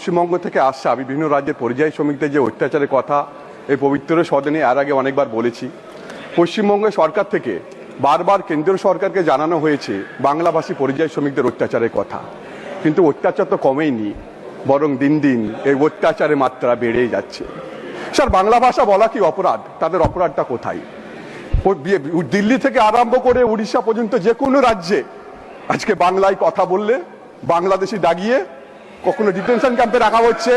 পশ্চিমবঙ্গ থেকে আসছে বিভিন্ন রাজ্যের পরিযায়ী শ্রমিকদের যে অত্যাচারের কথা এই পবিত্র সদনে এর আগে অনেকবার বলেছি। পশ্চিমবঙ্গের সরকার থেকে বারবার কেন্দ্রীয় সরকারকে জানানো হয়েছে বাংলাভাষী পরিযায়ী শ্রমিকদের অত্যাচারের কথা, কিন্তু অত্যাচার তো কমেইনি, বরং দিন দিন এই অত্যাচারের মাত্রা বেড়েই যাচ্ছে। স্যার, বাংলা ভাষা বলা কি অপরাধ? তাদের অপরাধটা কোথায়? দিল্লি থেকে আরম্ভ করে উড়িষ্যা পর্যন্ত যে কোনো রাজ্যে আজকে বাংলায় কথা বললে বাংলাদেশি দাগিয়ে কখনো ডিটেনশন ক্যাম্পে রাখা হচ্ছে,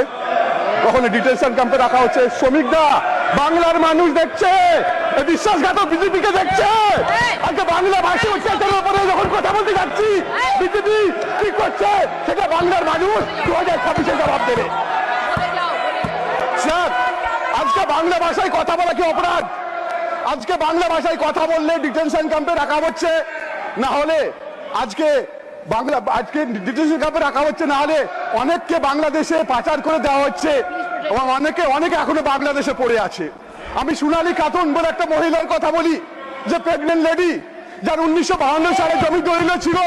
কখনো ডিটেনশন ক্যাম্পে রাখা হচ্ছে। শ্রমিকরা, বাংলার মানুষ দেখছে, বিশ্বাসঘাতক বিজেপিকে দেখছে। আজকে বাংলা ভাষী অত্যাচারের উপরে যখন কথা বলতে যাচ্ছি, বিজেপি কি করছে সেটা বাংলার মানুষ 2026-এ জবাব দেবে। স্যার, আজকে বাংলা ভাষায় কথা বলা কি অপরাধ? আজকে বাংলা ভাষায় কথা বললে ডিটেনশন ক্যাম্পে রাখা হচ্ছে, না হলে আজকে ডিটেনশন ক্যাম্পে রাখা হচ্ছে, না হলে অনেককে বাংলাদেশে পাচার করে দেওয়া হচ্ছে এবং অনেকে এখনো বাংলাদেশে পড়ে আছে। আমি সোনালী খাতুন বলে একটা মহিলার কথা বলি, যে প্রেগনেন্ট লেডি, যার 1952 সালে জমি দলিল ছিল,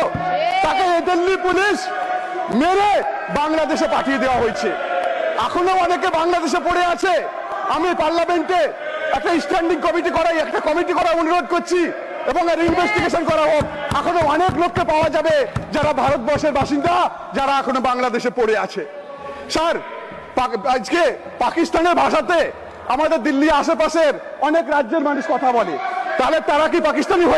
তাকে দিল্লি পুলিশ মেরে বাংলাদেশে পাঠিয়ে দেওয়া হয়েছে। এখনো অনেকে বাংলাদেশে পড়ে আছে। আমি পার্লামেন্টে একটা স্ট্যান্ডিং কমিটি করার অনুরোধ করছি এবং এর ইনভেস্টিগেশন করা হোক। এখনো অনেক লোককে পাওয়া যাবে যারা ভারতবর্ষের বাসিন্দা, যারা এখনো বাংলাদেশে পড়ে আছে। স্যার, আজকে পাকিস্তানের ভাষাতে আমাদের দিল্লি আশেপাশের অনেক রাজ্যের মানুষ কথা বলে, তাহলে তারা কি পাকিস্তানি হয়ে